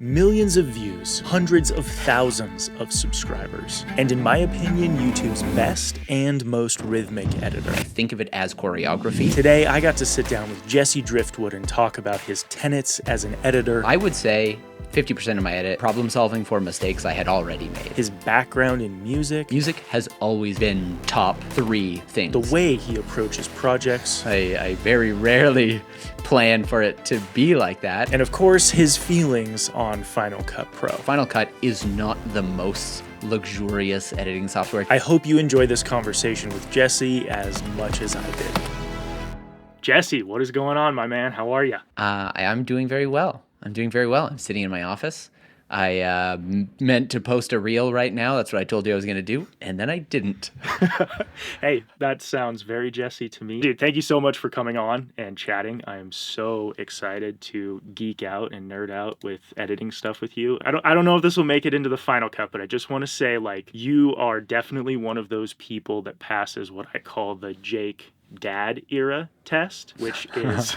Millions of views, hundreds of thousands of subscribers, and in my opinion, YouTube's best and most rhythmic editor. Think of it as choreography. Today, I got to sit down with Jesse Driftwood and talk about his tenets as an editor. I would say 50% of my edit, problem solving for mistakes I had already made. His background in music. Music has always been top 3 things. The way he approaches projects. I very rarely plan for it to be like that. And of course, his feelings on Final Cut Pro. Final Cut is not the most luxurious editing software. I hope you enjoy this conversation with Jesse as much as I did. Jesse, what is going on, my man? How are you? I'm doing very well. I'm sitting in my office. I meant to post a reel right now. That's what I told you I was going to do. And then I didn't. Hey, that sounds very Jesse to me. Dude, thank you so much for coming on and chatting. I am so excited to geek out and nerd out with editing stuff with you. I don't know if this will make it into the Final Cut, but I just want to say, like, you are definitely one of those people that passes what I call the Jake dad era test, which is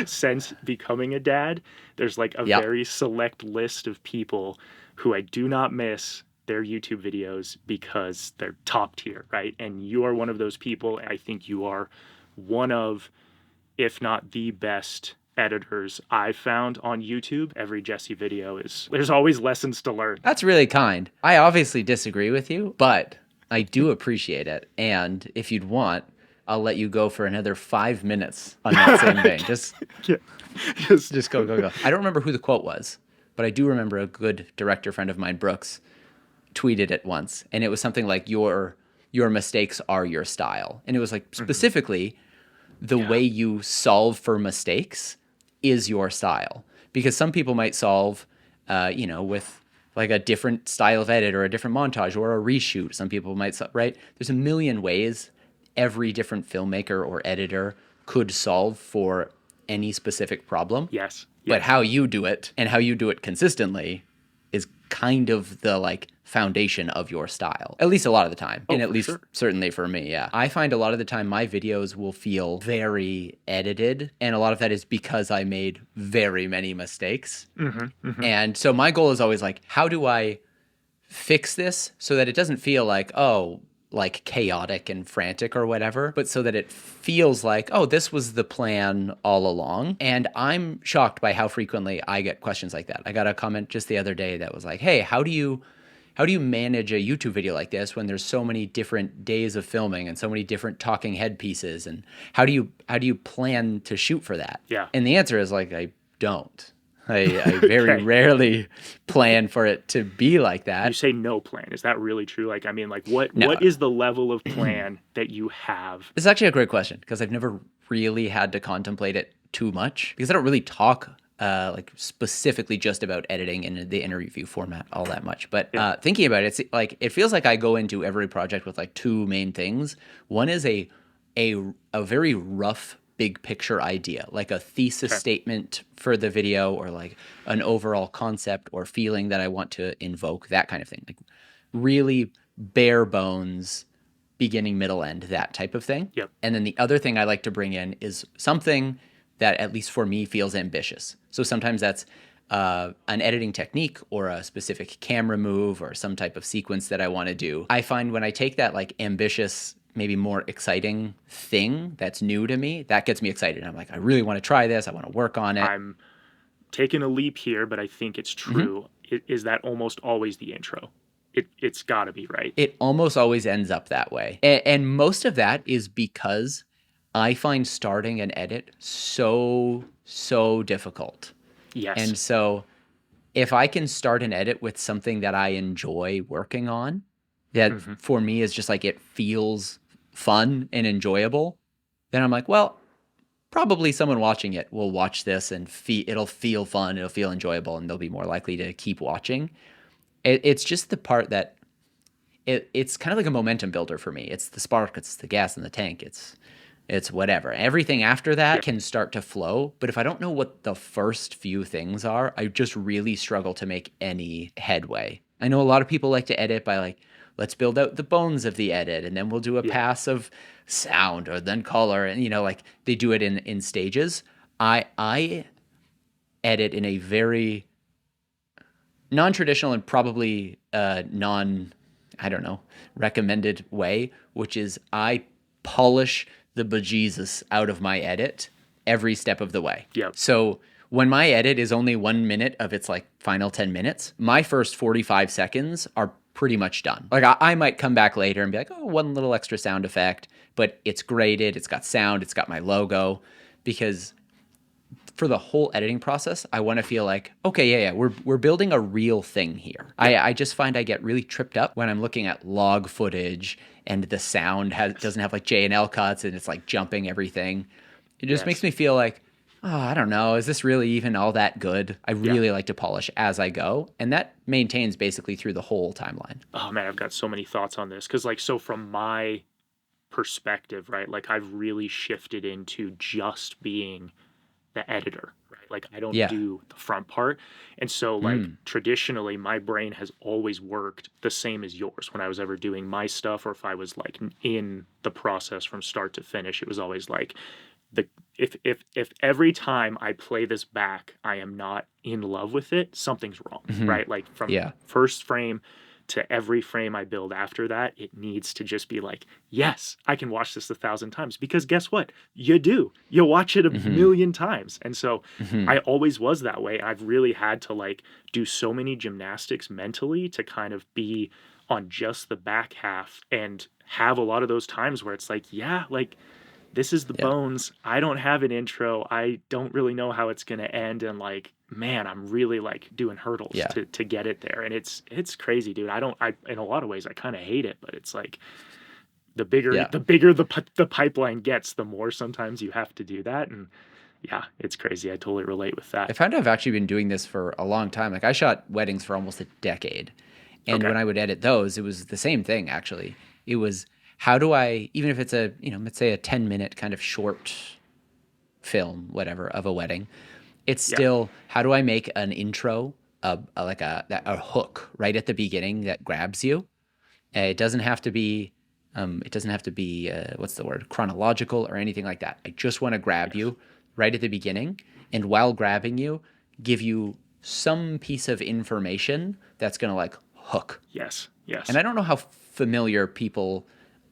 since becoming a dad, there's like a very select list of people who I do not miss their YouTube videos because they're top tier, right? And you are one of those people. I think you are one of, if not the best editors I've found on YouTube. Every Jesse video there's always lessons to learn. That's really kind. I obviously disagree with you, but I do appreciate it. And if you'd want, I'll let you go for another 5 minutes on that same vein. Just go. I don't remember who the quote was, but I do remember a good director friend of mine, Brooks, tweeted it once. And it was something like, your mistakes are your style. And it was like, specifically, the way you solve for mistakes is your style. Because some people might solve, with like a different style of edit or a different montage or a reshoot. Some people might, right? There's a million ways every different filmmaker or editor could solve for any specific problem. Yes. But how you do it and how you do it consistently is kind of the like foundation of your style, at least a lot of the time. And at least certainly for me, yeah. I find a lot of the time my videos will feel very edited. And a lot of that is because I made very many mistakes. And so my goal is always like, how do I fix this so that it doesn't feel like, like chaotic and frantic or whatever, but so that it feels like, this was the plan all along. And I'm shocked by how frequently I get questions like that. I got a comment just the other day that was like, hey, how do you manage a YouTube video like this when there's so many different days of filming and so many different talking head pieces? And how do you plan to shoot for that? Yeah. And the answer is like, I don't. I very rarely plan for it to be like that. You say no plan. Is that really true? Like, I mean, like what is the level of plan that you have? It's actually a great question because I've never really had to contemplate it too much because I don't really talk like specifically just about editing in the interview format all that much. But thinking about it, it's like, it feels like I go into every project with like 2 main things. One is a very rough big picture idea, like a thesis statement for the video or like an overall concept or feeling that I want to invoke, that kind of thing. Like really bare bones, beginning, middle, end, that type of thing. Yep. And then the other thing I like to bring in is something that at least for me feels ambitious. So sometimes that's an editing technique or a specific camera move or some type of sequence that I want to do. I find when I take that like ambitious, maybe more exciting thing that's new to me, that gets me excited. I'm like, I really want to try this. I want to work on it. I'm taking a leap here, but I think it's true. Is that almost always the intro? It's got to be, right? It almost always ends up that way. And most of that is because I find starting an edit so difficult. Yes. And so if I can start an edit with something that I enjoy working on, that for me is just like it feels fun and enjoyable, then I'm like, well, probably someone watching it will watch this and it'll feel fun, it'll feel enjoyable, and they'll be more likely to keep watching. It's just the part that it's kind of like a momentum builder for me. It's the spark, it's the gas in the tank, it's whatever. Everything after that can start to flow, but if I don't know what the first few things are, I just really struggle to make any headway. I know a lot of people like to edit by like, let's build out the bones of the edit, and then we'll do a pass of sound or then color, and like they do it in stages. I edit in a very non-traditional and probably I don't know, recommended way, which is I polish the bejesus out of my edit every step of the way. Yep. So when my edit is only 1 minute of its like final 10 minutes, my first 45 seconds are pretty much done. Like I might come back later and be like, oh, one little extra sound effect, but it's graded, it's got sound, it's got my logo, because for the whole editing process, I want to feel like, okay, yeah, we're building a real thing here. I just find I get really tripped up when I'm looking at log footage and the sound doesn't have like J&L cuts and it's like jumping everything. It just makes me feel like, oh, I don't know, is this really even all that good? I really like to polish as I go, and that maintains basically through the whole timeline. Oh man, I've got so many thoughts on this because like so from my perspective, right? Like I've really shifted into just being the editor, right? Like I don't do the front part. And so like traditionally my brain has always worked the same as yours when I was ever doing my stuff, or if I was like in the process from start to finish, it was always like the if every time I play this back I am not in love with it, something's wrong, right? Like from first frame to every frame I build after that, it needs to just be like, yes, I can watch this 1,000 times, because guess what? You do. You watch it a million times. And so I always was that way. I've really had to like do so many gymnastics mentally to kind of be on just the back half and have a lot of those times where it's like, yeah, like this is the bones. I don't have an intro. I don't really know how it's going to end. And like, man, I'm really like doing hurdles to get it there. And it's crazy, dude. I in a lot of ways, I kind of hate it, but it's like the bigger the pipeline gets, the more sometimes you have to do that. And yeah, it's crazy. I totally relate with that. I find I've actually been doing this for a long time. Like I shot weddings for almost a decade. And when I would edit those, it was the same thing, actually. It was, how do I, even if it's a, let's say a 10-minute kind of short film, whatever, of a wedding, it's still, how do I make an intro, like a hook right at the beginning that grabs you? It doesn't have to be, what's the word, chronological or anything like that. I just want to grab you right at the beginning, and while grabbing you, give you some piece of information that's going to like hook. Yes. And I don't know how familiar people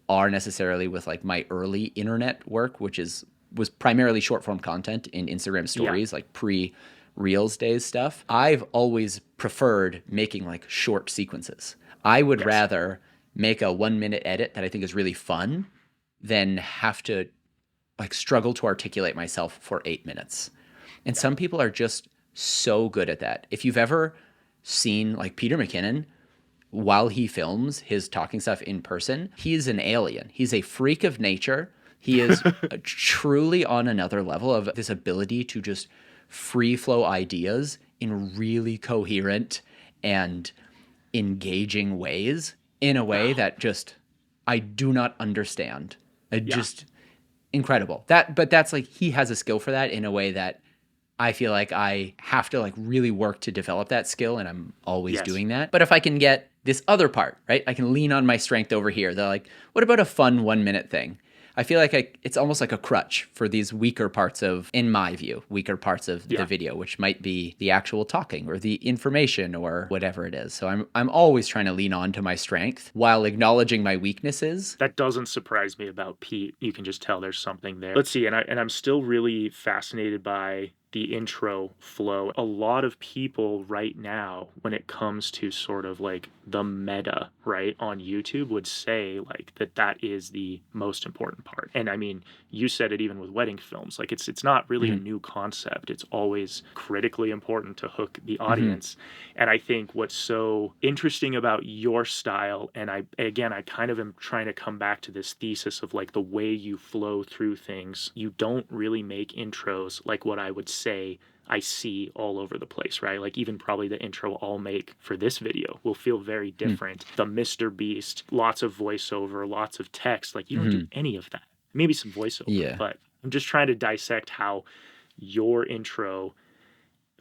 are necessarily with like my early internet work, which was primarily short form content in Instagram stories, like pre-Reels days stuff. I've always preferred making like short sequences. I would rather make a 1-minute edit that I think is really fun than have to like struggle to articulate myself for 8 minutes. And some people are just so good at that. If you've ever seen like Peter McKinnon, while he films his talking stuff in person, he is an alien. He's a freak of nature. He is truly on another level of this ability to just free flow ideas in really coherent and engaging ways, in a way that just I do not understand. Just incredible. But that's like, he has a skill for that in a way that I feel like I have to like really work to develop that skill, and I'm always doing that. But if I can get this other part, right, I can lean on my strength over here. They're like, what about a fun 1-minute thing? I feel like it's almost like a crutch for these weaker parts of, in my view, weaker parts of the video, which might be the actual talking or the information or whatever it is. So I'm always trying to lean on to my strength while acknowledging my weaknesses. That doesn't surprise me about Pete. You can just tell there's something there. Let's see, and I'm still really fascinated by the intro flow. A lot of people right now, when it comes to sort of like the meta, right, on YouTube, would say like that is the most important part. And I mean, you said it even with wedding films. Like it's not really a new concept. It's always critically important to hook the audience. And I think what's so interesting about your style, and I kind of am trying to come back to this thesis of like the way you flow through things. You don't really make intros like what I would say I see all over the place, right? Like even probably the intro I'll make for this video will feel very different. The Mr. Beast, lots of voiceover, lots of text. Like you don't do any of that. Maybe some voiceover, but I'm just trying to dissect how your intro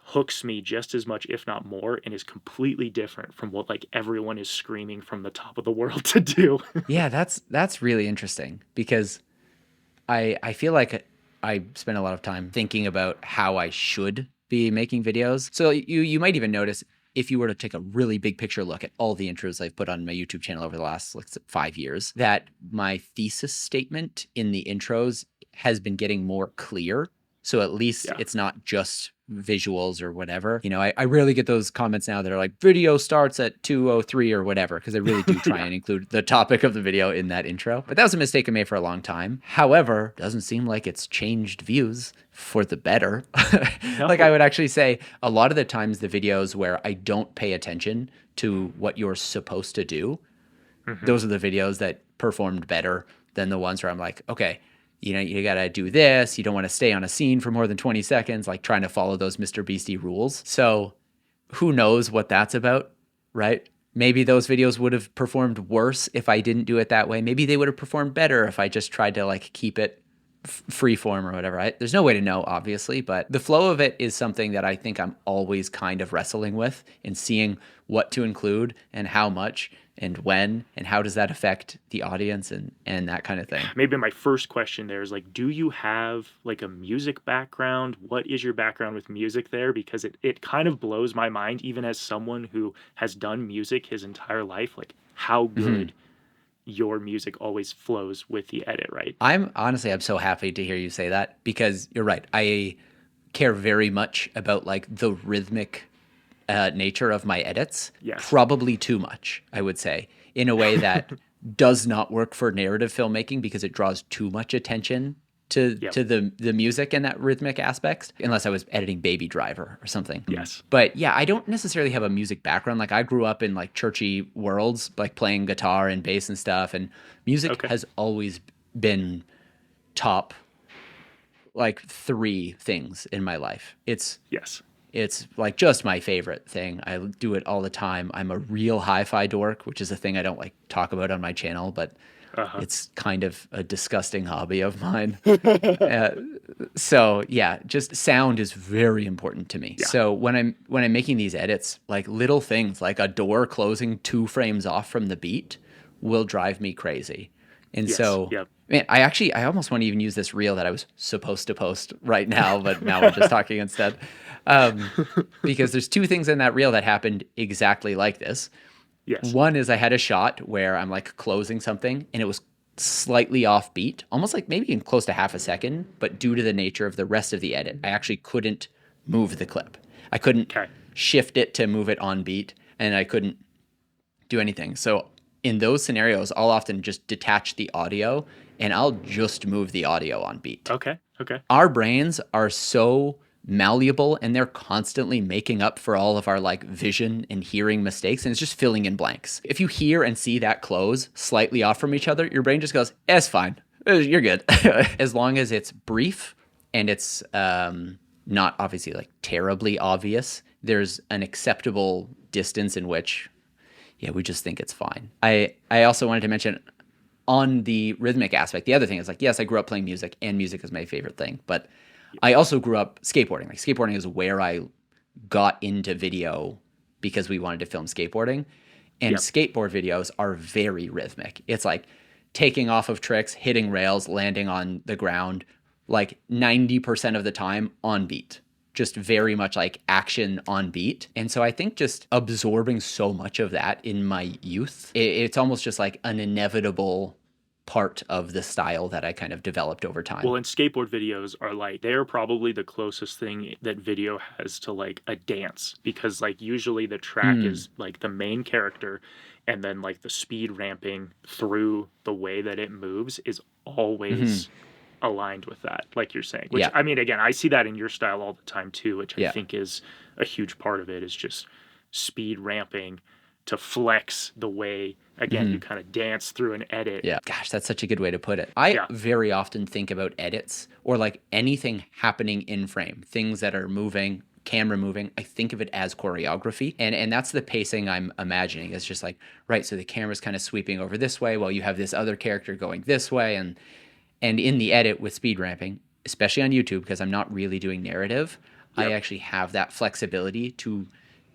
hooks me just as much, if not more, and is completely different from what like everyone is screaming from the top of the world to do. Yeah, that's really interesting, because I feel like I spend a lot of time thinking about how I should be making videos. So you might even notice if you were to take a really big picture look at all the intros I've put on my YouTube channel over the last like 5 years, that my thesis statement in the intros has been getting more clear. So at least it's not just visuals or whatever. You know, I rarely get those comments now that are like video starts at 2:03 or whatever, because I really do try and include the topic of the video in that intro. But that was a mistake I made for a long time. However, doesn't seem like it's changed views for the better. No. Like I would actually say a lot of the times the videos where I don't pay attention to what you're supposed to do, those are the videos that performed better than the ones where I'm like, okay, you know, you got to do this. You don't want to stay on a scene for more than 20 seconds, like trying to follow those Mr. Beastie rules. So who knows what that's about, right? Maybe those videos would have performed worse if I didn't do it that way. Maybe they would have performed better if I just tried to like keep it free form or whatever. There's no way to know, obviously, but the flow of it is something that I think I'm always kind of wrestling with and seeing what to include and how much and when, and how does that affect the audience and that kind of thing. Maybe my first question there is like, do you have like a music background? What is your background with music there? Because it kind of blows my mind, even as someone who has done music his entire life, like how good your music always flows with the edit, right? I'm so happy to hear you say that, because you're right. I care very much about like the rhythmic nature of my edits. Yes. Probably too much, I would say, in a way that does not work for narrative filmmaking, because it draws too much attention to the music and that rhythmic aspect, unless I was editing Baby Driver or something. Yes. But yeah, I don't necessarily have a music background. Like I grew up in like churchy worlds, like playing guitar and bass and stuff, and music has always been top like 3 things in my life. It's like just my favorite thing. I do it all the time. I'm a real hi-fi dork, which is a thing I don't like talk about on my channel, but it's kind of a disgusting hobby of mine. So yeah, just sound is very important to me. Yeah. So when I'm making these edits, like little things like a door closing 2 frames off from the beat will drive me crazy. And so man, I almost want to even use this reel that I was supposed to post right now, but now we're just talking instead. Because there's 2 things in that reel that happened exactly like this. Yes. One is I had a shot where I'm like closing something and it was slightly off beat, almost like maybe in close to half a second, but due to the nature of the rest of the edit, I actually couldn't move the clip. I couldn't shift it to move it on beat, and I couldn't do anything. So in those scenarios, I'll often just detach the audio and I'll just move the audio on beat. Okay. Our brains are so malleable, and they're constantly making up for all of our like vision and hearing mistakes, and it's just filling in blanks. If you hear and see that close slightly off from each other, your brain just goes, it's fine. You're good. As long as it's brief and it's not obviously like terribly obvious, there's an acceptable distance in which we just think it's fine. I also wanted to mention on the rhythmic aspect, the other thing is like, yes, I grew up playing music, and music is my favorite thing, but I also grew up skateboarding. Like skateboarding is where I got into video because we wanted to film skateboarding. And skateboard videos are very rhythmic. It's like taking off of tricks, hitting rails, landing on the ground, like 90% of the time on beat. Just very much like action on beat. And so I think just absorbing so much of that in my youth, it's almost just like an inevitable part of the style that I kind of developed over time. Well, and skateboard videos are like, they're probably the closest thing that video has to like a dance, because like usually the track is like the main character, and then like the speed ramping through the way that it moves is always aligned with that, like you're saying, which I mean, again, I see that in your style all the time too, which I think is a huge part of it, is just speed ramping to flex the way, again, you kind of dance through an edit. Yeah. Gosh, that's such a good way to put it. I very often think about edits or like anything happening in frame, things that are moving, camera moving. I think of it as choreography. And that's the pacing I'm imagining. It's just like, right, so the camera's kind of sweeping over this way while you have this other character going this way. And in the edit with speed ramping, especially on YouTube, because I'm not really doing narrative, I actually have that flexibility to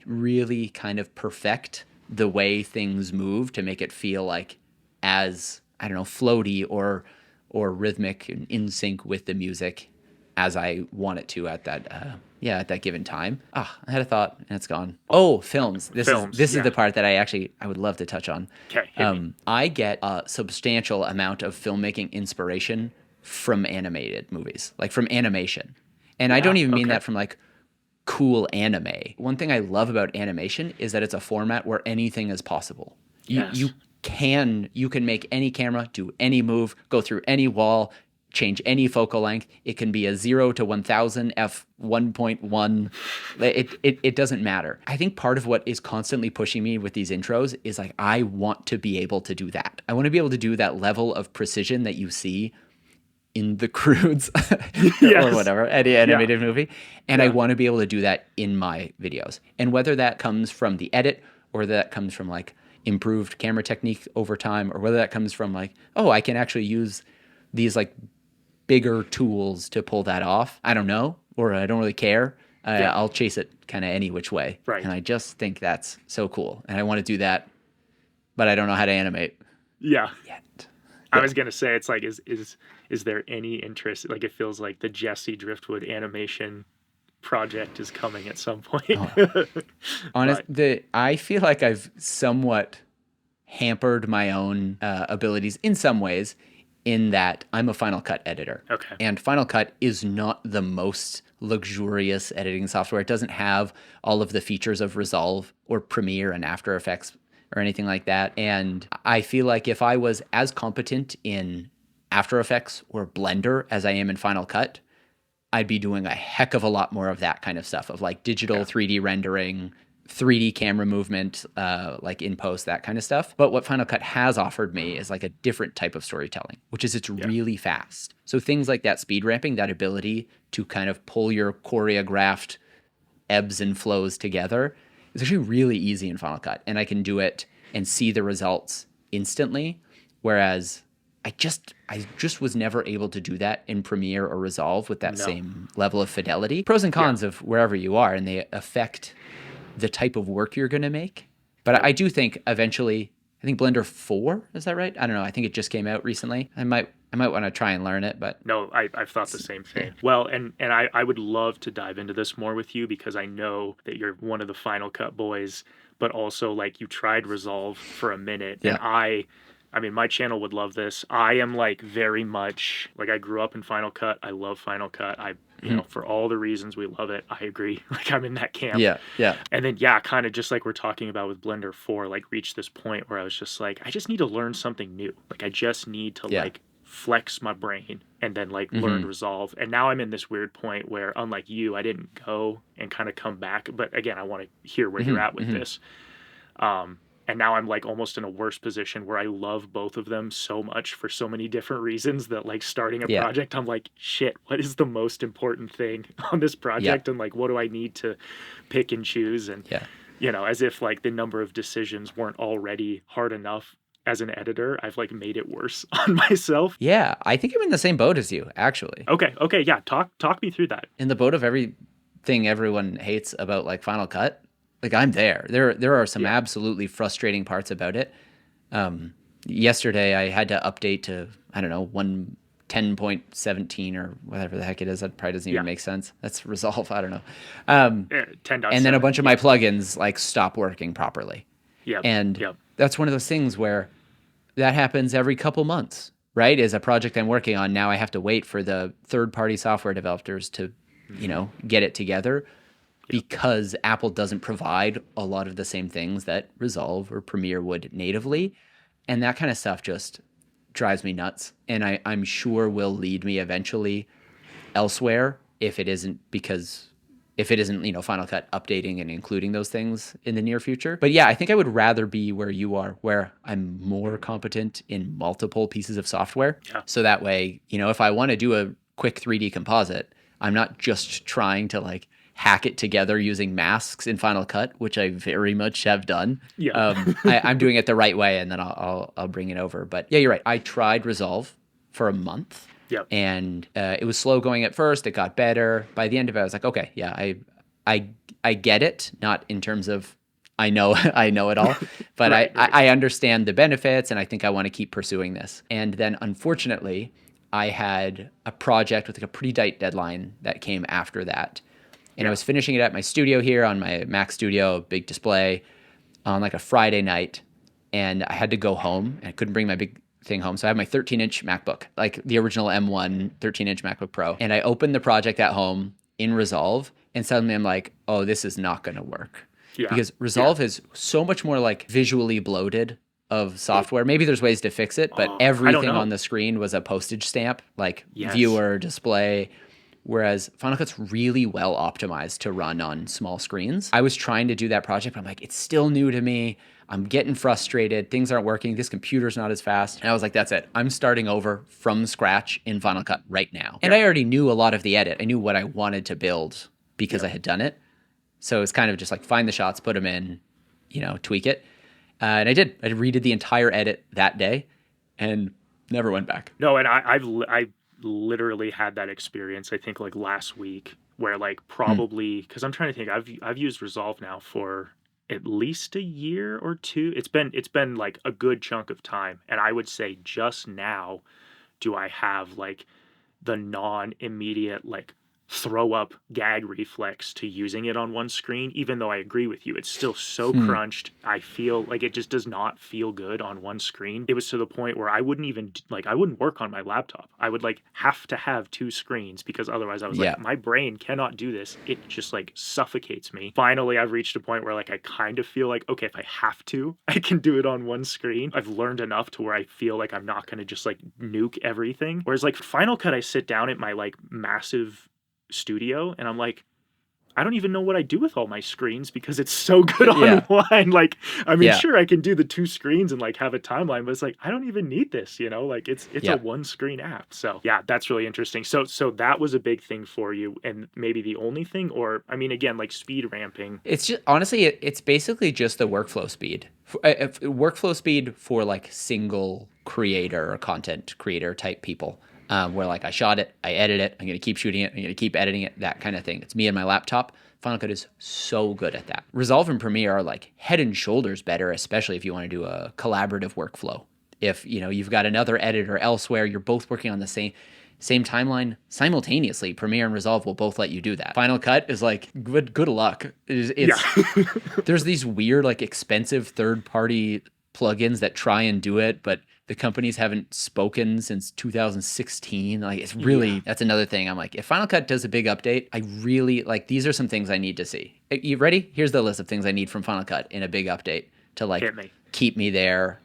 really kind of perfect the way things move to make it feel like as, I don't know, floaty or rhythmic and in sync with the music as I want it to at at that given time. I had a thought and it's gone. Oh, films. This is the part that I would love to touch on. Okay, hit me. I get a substantial amount of filmmaking inspiration from animated movies, like from animation. And I don't even mean that from like cool anime. One thing I love about animation is that it's a format where anything is possible. You can make any camera do any move, go through any wall, change any focal length. It can be a 0 to 1000 f 1.1. It doesn't matter. I think part of what is constantly pushing me with these intros is like I want to be able to do that. I want to be able to do that level of precision that you see in the Croods or whatever, any animated movie. And I want to be able to do that in my videos. And whether that comes from the edit or that comes from like improved camera technique over time, or whether that comes from like, oh, I can actually use these like bigger tools to pull that off. I don't know, or I don't really care. I'll chase it kind of any which way. Right. And I just think that's so cool. And I want to do that, but I don't know how to animate. Yeah. Yet. I was gonna say, it's like, is there any interest? Like, it feels like the Jesse Driftwood animation project is coming at some point. I feel like I've somewhat hampered my own abilities in some ways, in that I'm a Final Cut editor. Okay. And Final Cut is not the most luxurious editing software. It doesn't have all of the features of Resolve or Premiere and After Effects or anything like that. And I feel like if I was as competent in After Effects or Blender as I am in Final Cut, I'd be doing a heck of a lot more of that kind of stuff, of like digital 3D rendering, 3D camera movement, like in post, that kind of stuff. But what Final Cut has offered me is like a different type of storytelling, which is it's really fast. So things like that speed ramping, that ability to kind of pull your choreographed ebbs and flows together, is actually really easy in Final Cut. And I can do it and see the results instantly. Whereas I just was never able to do that in Premiere or Resolve with that same level of fidelity. Pros and cons of wherever you are, and they affect the type of work you're going to make. But I do think eventually, I think Blender 4, is that right? I don't know. I think it just came out recently. I might want to try and learn it, but no, I've thought the same thing. Well, and I would love to dive into this more with you, because I know that you're one of the Final Cut boys, but also like you tried Resolve for a minute, and I mean, my channel would love this. I am like very much like, I grew up in Final Cut. I love Final Cut. You know, for all the reasons we love it, I agree. Like, I'm in that camp. Yeah. And then, kind of just like we're talking about with Blender 4, like reached this point where I was just like, I just need to learn something new. Like, I just need to like flex my brain and then like learn Resolve. And now I'm in this weird point where, unlike you, I didn't go and kind of come back. But again, I want to hear where you're at with this. And now I'm like almost in a worse position where I love both of them so much for so many different reasons that like starting a project, I'm like, shit, what is the most important thing on this project? And like, what do I need to pick and choose? And, you know, as if like the number of decisions weren't already hard enough as an editor, I've like made it worse on myself. Yeah, I think I'm in the same boat as you, actually. Okay, yeah, talk me through that. In the boat of everything everyone hates about like Final Cut, like I'm there. There are some absolutely frustrating parts about it. Yesterday I had to update to, I don't know, 110.17 or whatever the heck it is. That probably doesn't even make sense. That's Resolve. I don't know. 10.7. And then a bunch of my plugins like stop working properly. And that's one of those things where that happens every couple months, right? Is a project I'm working on. Now I have to wait for the third-party software developers to, you know, get it together. Because Apple doesn't provide a lot of the same things that Resolve or Premiere would natively. And that kind of stuff just drives me nuts. And I'm sure will lead me eventually elsewhere if it isn't, you know, Final Cut updating and including those things in the near future. But yeah, I think I would rather be where you are, where I'm more competent in multiple pieces of software. So that way, you know, if I want to do a quick 3D composite, I'm not just trying to like hack it together using masks in Final Cut, which I very much have done. I'm doing it the right way, and then I'll bring it over. But yeah, you're right. I tried Resolve for a month, and it was slow going at first. It got better. By the end of it, I was like, okay, yeah, I get it. Not in terms of I know it all, but I understand the benefits, and I think I want to keep pursuing this. And then, unfortunately, I had a project with like a pretty tight deadline that came after that. And I was finishing it at my studio here on my Mac Studio, big display, on like a Friday night. And I had to go home and I couldn't bring my big thing home. So I have my 13-inch MacBook, like the original M1 13-inch MacBook Pro. And I opened the project at home in Resolve, and suddenly I'm like, oh, this is not going to work. Yeah. Because Resolve is so much more like visually bloated of software. Maybe there's ways to fix it, but everything on the screen was a postage stamp, like viewer, display. Whereas Final Cut's really well optimized to run on small screens. I was trying to do that project, but I'm like, it's still new to me. I'm getting frustrated. Things aren't working. This computer's not as fast. And I was like, that's it. I'm starting over from scratch in Final Cut right now. And I already knew a lot of the edit. I knew what I wanted to build because I had done it. So it's kind of just like find the shots, put them in, tweak it. And I did. I redid the entire edit that day and never went back. No, and I literally had that experience, I think, like last week, where like probably, because I'm trying to think, I've used Resolve now for at least a year or two. It's been like a good chunk of time. And I would say just now do I have like the non-immediate like throw up gag reflex to using it on one screen, even though I agree with you, it's still so crunched. I feel like it just does not feel good on one screen. It was to the point where I wouldn't even I wouldn't work on my laptop. I would like have to have two screens because otherwise I was like, my brain cannot do this. It just like suffocates me. Finally, I've reached a point where like I kind of feel like, okay, if I have to, I can do it on one screen. I've learned enough to where I feel like I'm not going to just like nuke everything. Whereas like Final Cut, I sit down at my like massive studio and I'm like, I don't even know what I do with all my screens because it's so good on one. Like, I mean, sure, I can do the two screens and like have a timeline, but it's like, I don't even need this, like it's a one screen app. So yeah, that's really interesting. So that was a big thing for you, and maybe the only thing, or I mean, again, like speed ramping. It's just, honestly, it's basically just the workflow speed. Workflow speed for like single creator or content creator type people. Where like I shot it, I edit it, I'm going to keep shooting it, I'm going to keep editing it, that kind of thing. It's me and my laptop. Final Cut is so good at that. Resolve and Premiere are like head and shoulders better, especially if you want to do a collaborative workflow. If, you've got another editor elsewhere, you're both working on the same timeline simultaneously, Premiere and Resolve will both let you do that. Final Cut is like, good luck. There's these weird, like expensive third-party plugins that try and do it, but the companies haven't spoken since 2016. Like, it's really, that's another thing. I'm like, if Final Cut does a big update, I really, like, these are some things I need to see. You ready? Here's the list of things I need from Final Cut in a big update to, like, keep me there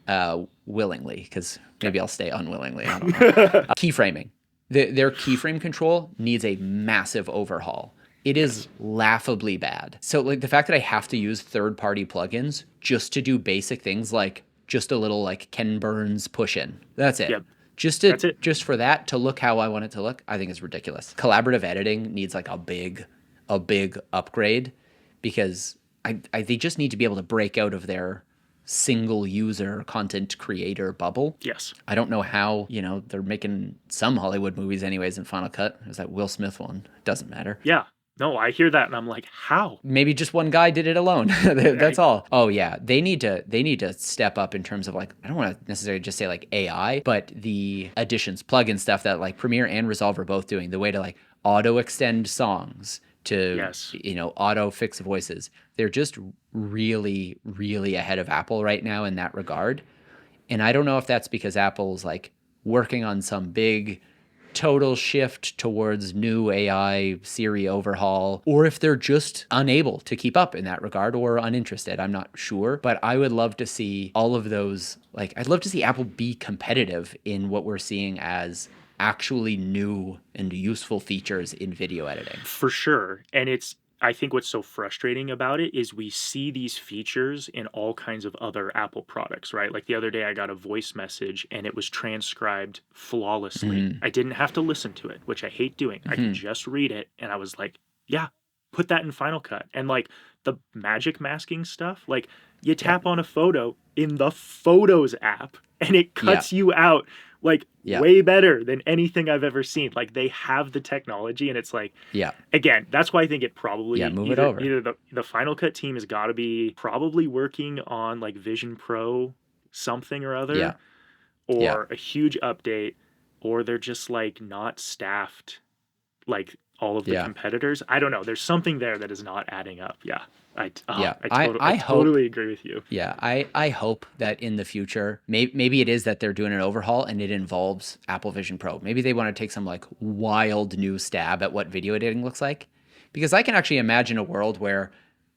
willingly, because maybe I'll stay unwillingly. I don't know. Keyframing. Their keyframe control needs a massive overhaul. It is laughably bad. So, like, the fact that I have to use third-party plugins just to do basic things like just a little like Ken Burns push in. That's it. Just for that to look how I want it to look, I think is ridiculous. Collaborative editing needs like a big upgrade because they just need to be able to break out of their single user content creator bubble. Yes. I don't know how, they're making some Hollywood movies anyways in Final Cut. There's that Will Smith one. It doesn't matter. Yeah. No, I hear that and I'm like, how? Maybe just one guy did it alone. That's all. Oh yeah, they need to step up in terms of like, I don't want to necessarily just say like AI, but the additions, plugin stuff that like Premiere and Resolve are both doing. The way to like auto extend songs to auto fix voices. They're just really, really ahead of Apple right now in that regard. And I don't know if that's because Apple's like working on some big total shift towards new AI Siri overhaul, or if they're just unable to keep up in that regard or uninterested. I'm not sure, but I would love to see all of those. Like, I'd love to see Apple be competitive in what we're seeing as actually new and useful features in video editing. For sure. And I think what's so frustrating about it is we see these features in all kinds of other Apple products, right? Like the other day I got a voice message and it was transcribed flawlessly. I didn't have to listen to it, which I hate doing. I could just read it and I was like, yeah, put that in Final Cut. And like the magic masking stuff, like you tap on a photo in the Photos app and it cuts you out like way better than anything I've ever seen. Like they have the technology and it's like, again, that's why I think it probably, either the Final Cut team has got to be probably working on like Vision Pro something or other, or a huge update, or they're just like not staffed like all of the Yeah. competitors. I don't know. There's something there that is not adding up. Yeah. Yeah. I Hope, totally agree with you. yeah, I hope that in the future, maybe it is that they're doing an overhaul and it involves Apple Vision Pro. Maybe they want to take some like wild new stab at what video editing looks like. Because I can actually imagine a world where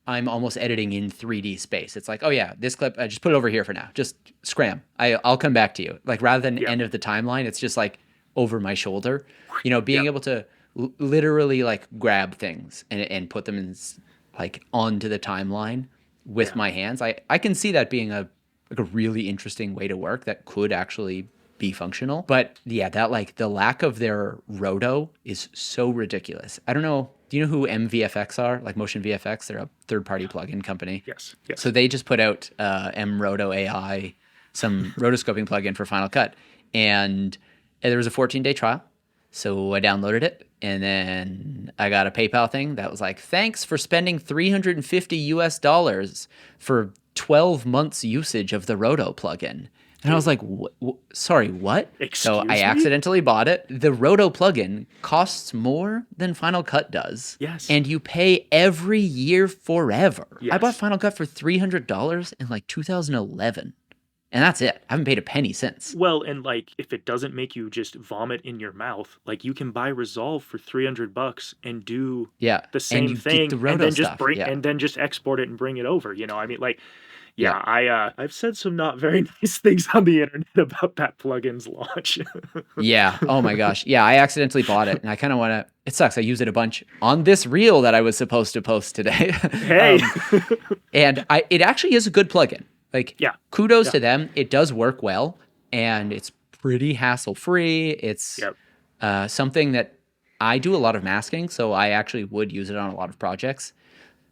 I'm almost editing in 3D space. It's like, oh yeah, this clip, I just put it over here for now. Just scram. I'll come back to you. Like rather than Yep. end of the timeline, it's just like over my shoulder. You know, being Yep. able to literally like grab things and put them in like onto the timeline with Yeah. my hands. I can see that being a like a really interesting way to work that could actually be functional. But yeah, that like the lack of their roto is so ridiculous. I don't know. Do you know who MVFX are? Like Motion VFX, they're a third-party plugin company. Yes. Yes. So they just put out MRoto AI, some rotoscoping plugin for Final Cut, and there was a 14-day trial. So I downloaded it, and then I got a PayPal thing that was like, "Thanks for spending $350 for 12 months usage of the Roto plugin." And I was like, sorry, what? So Excuse I me? accidentally bought it. The Roto plugin costs more than Final Cut does. Yes. And you pay every year forever. Yes. I bought Final Cut for $300 in like 2011. And that's it. I haven't paid a penny since. Well, and like if it doesn't make you just vomit in your mouth, like you can buy Resolve for $300 and do Yeah. the same and you thing, get the Roto and then just stuff. bring Yeah. and then just export it and bring it over. You know, I mean, like, Yeah. I've said some not very nice things on the internet about that plugin's launch. Yeah. Oh my gosh. Yeah, I accidentally bought it, and I kind of want to. It sucks. I use it a bunch on this reel that I was supposed to post today. Hey. And it actually is a good plugin. Like, Yeah. kudos to them. It does work well, and it's pretty hassle free. It's Yep. something that I do a lot of masking, so I actually would use it on a lot of projects.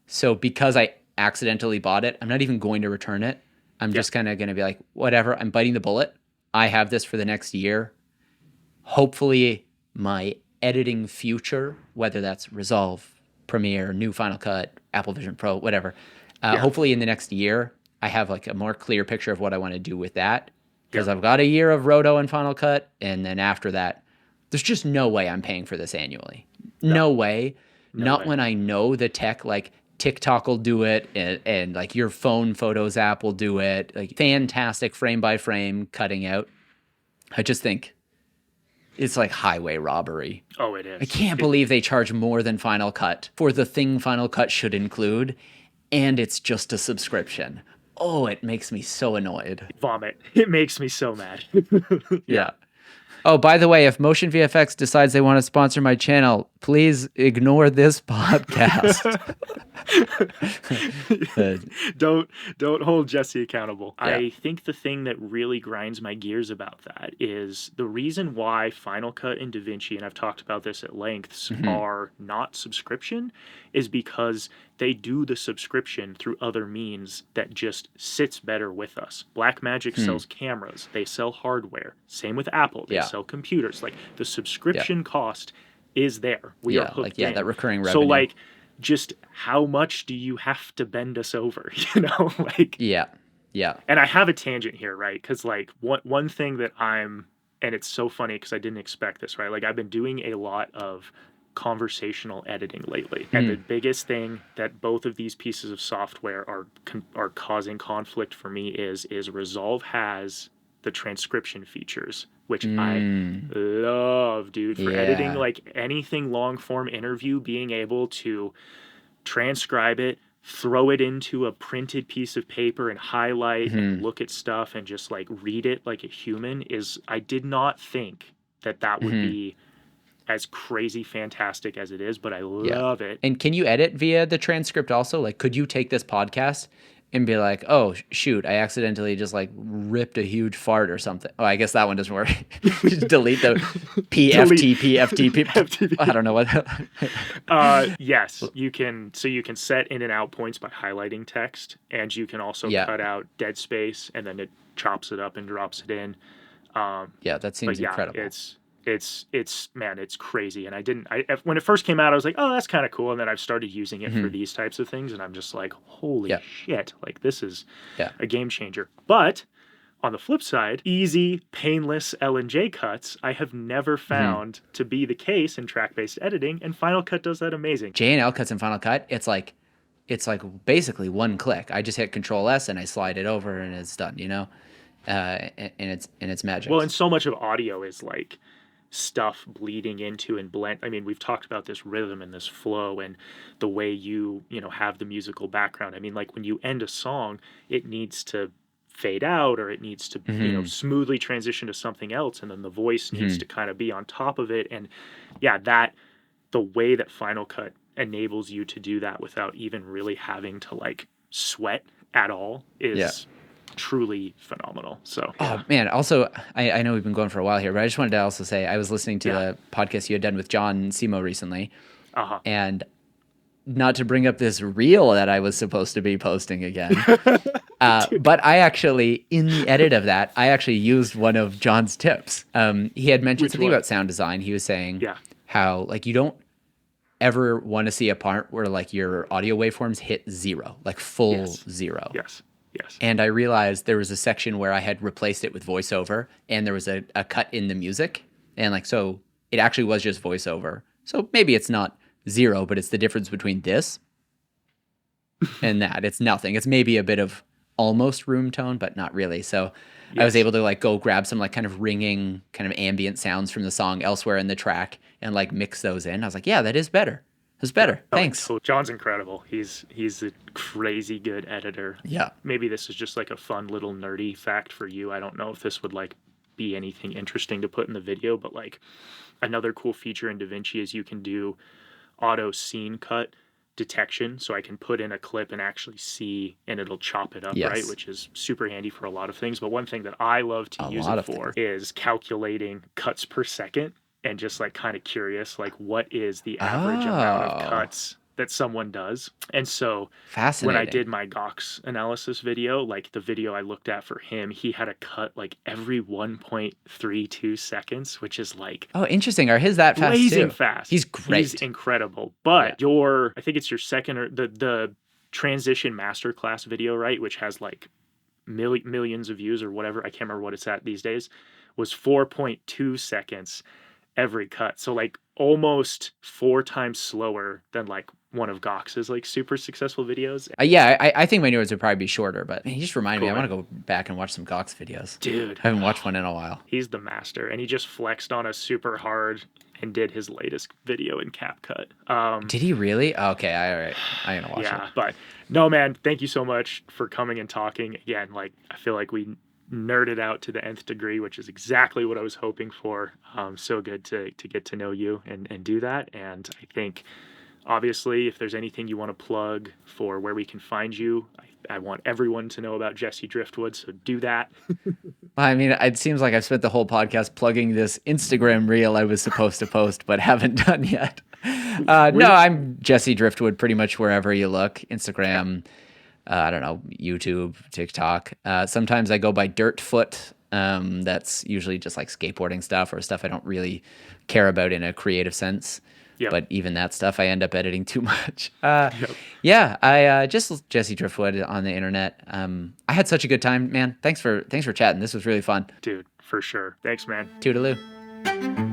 So because I accidentally bought it, I'm not even going to return it. I'm just kind of going to be like, whatever, I'm biting the bullet. I have this for the next year. Hopefully my editing future, whether that's Resolve, Premiere, new Final Cut, Apple Vision Pro, whatever. Hopefully in the next year, I have like a more clear picture of what I want to do with that. Because I've got a year of Roto and Final Cut. And then after that, there's just no way I'm paying for this annually. No way. Not way. when I know the tech, like TikTok will do it, and like your phone photos app will do it. Like fantastic frame by frame cutting out. I just think it's like highway robbery. Oh, it is. I can't believe they charge more than Final Cut for the thing Final Cut should include, and it's just a subscription. Oh, it makes me so annoyed. Vomit. It makes me so mad. Yeah. Oh, by the way, if Motion VFX decides they want to sponsor my channel, please ignore this podcast. Don't hold Jesse accountable. Yeah. I think the thing that really grinds my gears about that is the reason why Final Cut and DaVinci, and I've talked about this at lengths, are not subscription is because they do the subscription through other means that just sits better with us. Blackmagic sells cameras. They sell hardware. Same with Apple. They sell computers. Like the subscription cost is there. We are hooked in. That recurring revenue. So like, just how much do you have to bend us over? You know, like. Yeah. And I have a tangent here, right? Because like one thing that and it's so funny because I didn't expect this, right? Like I've been doing a lot of conversational editing lately, and the biggest thing that both of these pieces of software are causing conflict for me is Resolve has the transcription features, which I love, dude, for editing like anything long form interview, being able to transcribe it, throw it into a printed piece of paper and highlight and look at stuff and just like read it like a human I did not think that would be as crazy fantastic as it is, but I love it. And can you edit via the transcript also? Like, could you take this podcast and be like, oh, shoot, I accidentally just like ripped a huge fart or something. Oh, I guess that one doesn't work. Just delete the PFTP. I don't know what. Yes, you can. So you can set in and out points by highlighting text, and you can also cut out dead space, and then it chops it up and drops it in. That seems incredible. It's crazy. And when it first came out, I was like, oh, that's kind of cool. And then I've started using it for these types of things. And I'm just like, holy shit, like this is a game changer. But On the flip side, easy, painless L&J cuts, I have never found to be the case in track-based editing, and Final Cut does that amazing. J&L cuts in Final Cut, it's like basically one click. I just hit Control S and I slide it over and it's done, you know? And it's magic. Well, and so much of audio is like stuff bleeding into and blend. I mean, we've talked about this rhythm and this flow and the way you have the musical background. I mean, like when you end a song, it needs to fade out or it needs to smoothly transition to something else, and then the voice needs to kind of be on top of it. And yeah, that the way that Final Cut enables you to do that without even really having to like sweat at all is truly phenomenal. So oh man, also I know we've been going for a while here, but I just wanted to also say I was listening to a podcast you had done with John Simo recently, and not to bring up this reel that I was supposed to be posting again, but I actually, in the edit of that, I actually used one of John's tips. He had mentioned something about sound design. He was saying how like you don't ever want to see a part where like your audio waveforms hit zero, like full zero. Yes. And I realized there was a section where I had replaced it with voiceover, and there was a cut in the music, and like so it actually was just voiceover. So maybe it's not zero, but it's the difference between this and that. It's nothing. It's maybe a bit of almost room tone, but not really. So I was able to like go grab some like kind of ringing, kind of ambient sounds from the song elsewhere in the track and like mix those in. I was like, yeah, that is better. It's better. Thanks. So John's incredible. He's a crazy good editor. Yeah. Maybe this is just like a fun little nerdy fact for you. I don't know if this would like be anything interesting to put in the video, but like another cool feature in DaVinci is you can do auto scene cut detection, so I can put in a clip and actually see, and it'll chop it up, right? Which is super handy for a lot of things. But one thing that I love to use it for is calculating cuts per second, and just like kind of curious, like what is the average amount of cuts that someone does. And so when I did my Gox analysis video, like the video I looked at for him, he had a cut like every 1.32 seconds, which is like, oh, interesting. Are his that fast blazing too? fast. He's great. He's incredible. But I think it's your second or the transition masterclass video, right? Which has like millions of views or whatever. I can't remember what it's at these days, was 4.2 seconds every cut. So like almost 4 times slower than like one of Gox's like super successful videos. I think my new ones would probably be shorter, but man, he just reminded me, I want to go back and watch some Gox videos. Dude. I haven't watched one in a while. He's the master, and he just flexed on us super hard and did his latest video in CapCut. Did he really? Okay, all right. I'm going to watch it. Yeah, but no, man, thank you so much for coming and talking. Again, like I feel like we nerded out to the nth degree, which is exactly what I was hoping for. So good to get to know you and do that. And I think obviously if there's anything you want to plug for where we can find you, I want everyone to know about Jesse Driftwood, so do that. I mean, it seems like I've spent the whole podcast plugging this Instagram reel I was supposed to post but haven't done yet. No, I'm Jesse Driftwood pretty much wherever you look. Instagram, I don't know, YouTube, TikTok. Sometimes I go by Dirtfoot. That's usually just like skateboarding stuff or stuff I don't really care about in a creative sense. Yep. But even that stuff, I end up editing too much. Yeah, I just Jesse Driftwood on the internet. I had such a good time, man. Thanks for chatting. This was really fun. Dude, for sure. Thanks, man. Toodaloo.